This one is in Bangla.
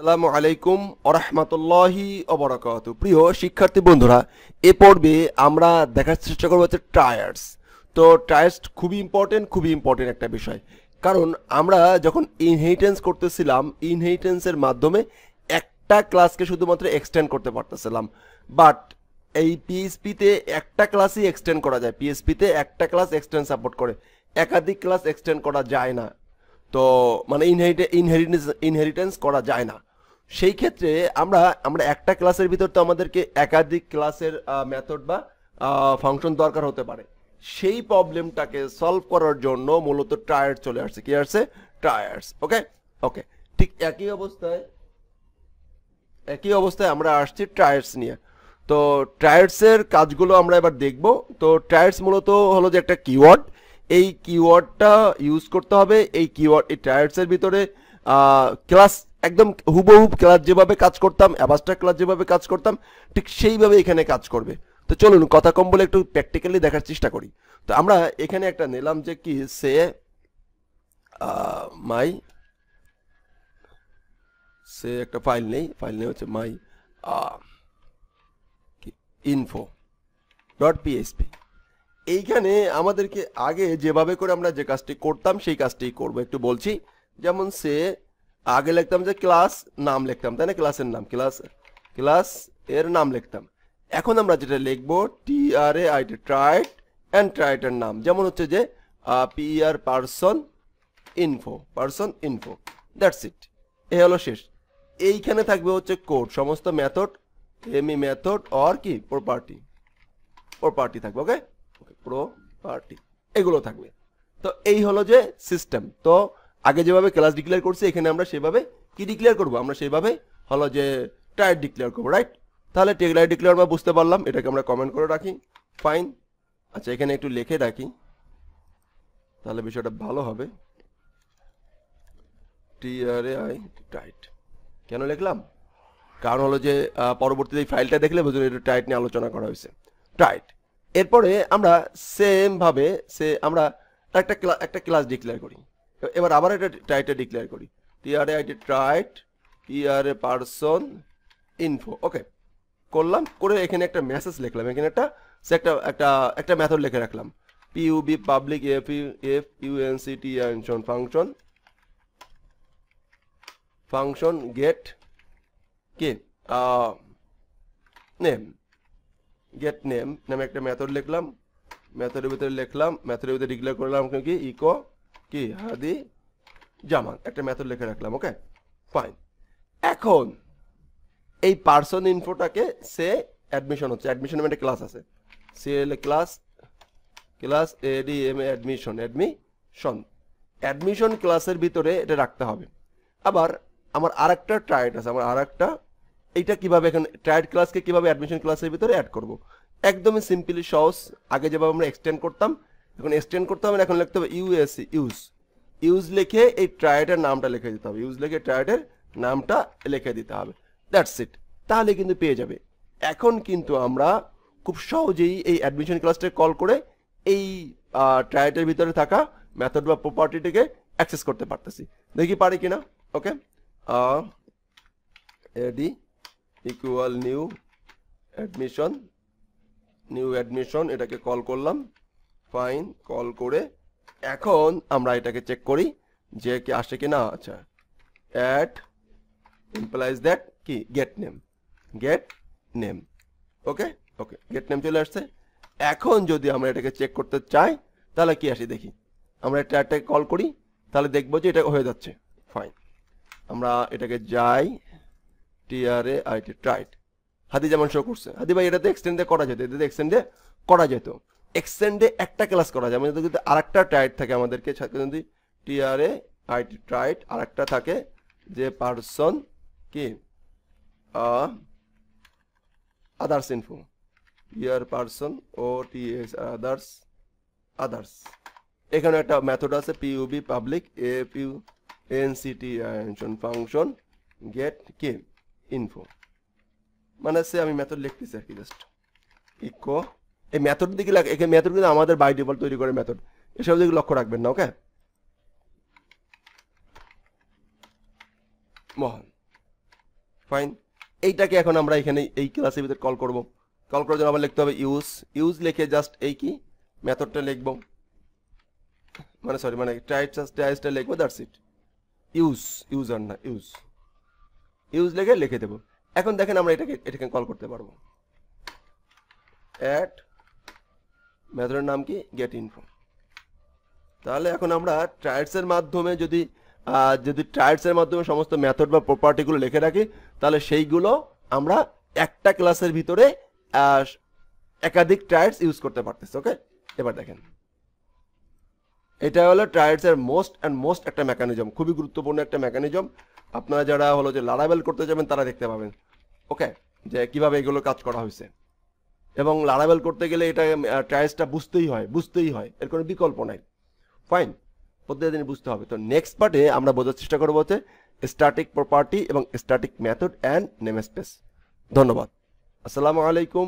আসসালামু আলাইকুম ওরহমাতুল্লাহি ওবারাকাতু। প্রিয় শিক্ষার্থী বন্ধুরা, এ পর্বে আমরা দেখার চেষ্টা করবো হচ্ছে টায়ার্স। তো টায়ার্স খুবই ইম্পর্টেন্ট একটা বিষয়, কারণ আমরা যখন ইনহেরিটেন্স করতেছিলাম ইনহেরিটেন্সের মাধ্যমে একটা ক্লাসকে শুধুমাত্র এক্সটেন্ড করতে পারতেছিলাম, বাট এই পিএইচপিতে একটা ক্লাসই এক্সটেন্ড করা যায়। পিএইচপিতে একটা ক্লাস এক্সটেন্ড সাপোর্ট করে, একাধিক ক্লাস এক্সটেন্ড করা যায় না। তো মানে ইনহেরিটেন্স করা যায় না। সেই ক্ষেত্রে আমরা একটা ক্লাসের ভিতর তো আমাদেরকে একাধিক ক্লাসের মেথড বা ফাংশন দরকার হতে পারে। সেই প্রবলেমটাকে সলভ করার জন্য মূলত টায়ার্স চলে আসছে। কি আসছে? টায়ার্স। ওকে ওকে ঠিক একই অবস্থায় আমরা আসছি টায়ার্স নিয়ে। তো টায়ার্সের কাজগুলো আমরা এবার দেখব। তো টায়ার্স মূলত হলো যে একটা কিওয়ার্ড। এই কিওয়ার্ডটা ইউজ করতে হবে। এই টায়ার্সের ভিতরে ক্লাস একদম হুবহুব ক্লাস যেভাবে কাজ করতাম, অ্যাবাস্ট্রাক্ট ক্লাস যেভাবে কাজ করতাম, ঠিক সেইভাবে এখানে কাজ করবে। তো চলুন কথা কম বলে একটু প্র্যাকটিক্যালি দেখার চেষ্টা করি। তো আমরা এখানে একটা নিলাম যে কি সে একটা ফাইল নেই হচ্ছে মাই ইনফো ডট পিএইচপি। এইখানে আমাদেরকে আগে যেভাবে করে আমরা যে কাজটি করতাম সেই কাজটি করবো। একটু বলছি, যেমন সে আগে লিখতাম যে ক্লাস নাম লিখতাম, তাই না? ক্লাসের নাম, ক্লাস এর নাম লিখতাম। এখন আমরা যেটা লিখবো TRAIT ট্রাইট অ্যান্ড ট্রাইটের নাম, যেমন হচ্ছে যে PR person info. That's it. এ হলো শেষ। এইখানে থাকবে হচ্ছে কোড, সমস্ত মেথড, মেথড অর কি প্রপার্টি থাকবে। ওকে প্রপার্টি এগুলো থাকবে। তো এই হলো যে সিস্টেম। তো আগে যেভাবে ক্লাস ডিক্লেয়ার করছি, এখানে আমরা সেভাবে কি ডিক্লেয়ার করব? আমরা সেভাবে হলো যে টায়ার ডিক্লেয়ার করবো, রাইট? তাহলে টায়ার ডিক্লেয়ার আমরা বুঝতে পারলাম। এটাকে আমরা কমেন্ট করে রাখি, ফাইন। আচ্ছা, এখানে একটু লিখে রাখি, তাহলে বিষয়টা ভালো হবে। টাইট কেন লিখলাম? কারণ হলো যে পরবর্তীতে এই ফাইলটা দেখলে বুঝুন এটা টাইট নিয়ে আলোচনা করা হয়েছে। টাইট। এরপরে আমরা সেম ভাবে আমরা একটা ক্লাস ডিক্লেয়ার করি। এবার আবার একটা টাইটে ডিক্লেয়ার করি, TRAIT trait PRA person info. Okay করলাম, করে এখানে একটা মেসেজ লিখলাম, এখানে একটা মেথড লিখে রাখলাম, PUB public FUNCT function gate কি নেম, গেট নেম নামে একটা মেথড লিখলাম। মেথডের ভিতরে ডিক্লেয়ার করলাম কি ইকো কি হাদি জামান, একটা মেথড লিখে রাখলাম। Okay fine. এখন এই পারসন ইনফোটাকে সে অ্যাডমিশন হচ্ছে, অ্যাডমিশন একটা ক্লাস আছে, ক্লাস ADM অ্যাডমিশন ক্লাসের ভিতরে এটা রাখতে হবে। আবার আমার আরেকটা ট্রাইট আছে, এইটা কিভাবে এখানে ট্রাইট ক্লাসকে কিভাবে অ্যাডমিশন ক্লাসের ভিতরে অ্যাড করব? একদমই সিম্পলি সহজ। আগে যেভাবে আমরা এক্সটেন্ড করতাম, এখন এক্সটেন্ড করতে হবে না, এখন লিখতে হবে ইউজ লিখে এই ট্রাইটের নামটা লিখে দিতে হবে, দ্যাটস ইট। তাহলে কিন্তু পেয়ে যাবে। এখন কিন্তু আমরা খুব সহজেই এই অ্যাডমিশন ক্লাসটা কল করে এই ট্রাইটের ভিতরে থাকা মেথড বা প্রপার্টিটিকে অ্যাক্সেস করতে পারতেছি। দেখি পারি কিনা। ওকে এডি ইকুয়াল নিউ অ্যাডমিশন এটাকে কল করলাম, ফাইন। কল করে এখন আমরা এটাকে চেক করি যে কি আসে কিনা। আচ্ছা, অ্যাড ইমপ্লাইজ দ্যাট কি get name. Okay get name চলে আসছে। এখন যদি আমরা এটাকে চেক করতে চাই তাহলে কি আসে দেখি। আমরা এটাকে কল করি, তাহলে দেখবো যে এটা হয়ে যাচ্ছে, ফাইন। আমরা এটাকে যাই TRAIT ট্রাইট হাদি যেমন শো করছে। হাদি ভাই এটাতে এক্সটেন্ডে করা যেত, এক্সটেন্ডে একটা ক্লাস করা যায়। আমাদের যদি আরেকটা ট্রাইট থাকে, আমাদেরকে যদি TRAIT ট্রাইট আরেকটা থাকে যে পারসন কি others info, person OTS others. এখানে একটা মেথড আছে PUB public FUNCT function gate কি ইনফো, মানে সে আমি মেথড লিখতেছি আর কি, জাস্ট ইকো এই মেথড দিকে এই মেথড কিন্তু আমাদের বাই ডিফল্ট তৈরি করে মেথড, এসব দিকে লক্ষ্য রাখবেন না। ওকে মোহন ফাইন, এইটাকে এখন আমরা এখানে এই ক্লাসের ভিতরে কল করব। কল করার জন্য আবার লিখতে হবে ইউজ লিখে জাস্ট এই কি মেথডটা লিখবো, মানে সরি মানে টাইপসটা লিখবো, দ্যাটস ইট। ইউজার না ইউজ লিখে দেবো। এখন দেখেন আমরা এটাকে কল করতে পারবো। অ্যাড মেথডের নাম কি গেট ইনফো। তাহলে এখন আমরা ট্রায়াডসের মাধ্যমে যদি ট্রায়াডসের মাধ্যমে সমস্ত মেথড বা প্রপার্টিগুলো লিখে রাখি, তাহলে সেইগুলো আমরা একটা ক্লাসের ভিতরে একাধিক ট্রায়াডস ইউজ করতে পারতেছি। ওকে, এবার দেখেন এটা হলো ট্রায়াডসের মোস্ট একটা মেকানিজম, খুবই গুরুত্বপূর্ণ একটা মেকানিজম। আপনারা যারা হলো যে লারাবেল করতে যাবেন তারা দেখতে পাবেন, ওকে, যে কিভাবে এগুলো কাজ করা হয়েছে। এবং লারাবেল করতে গেলে এটা ট্রায়াডসটা বুঝতেই হয়, এর কোনো বিকল্প নাই। ফাইন, প্রত্যেক দিন বুঝতে হবে। তো নেক্সট পার্টে আমরা বোঝার চেষ্টা করবো হচ্ছে স্ট্যাটিক প্রপার্টি এবং static method and name space. ধন্যবাদ, আসসালামু আলাইকুম।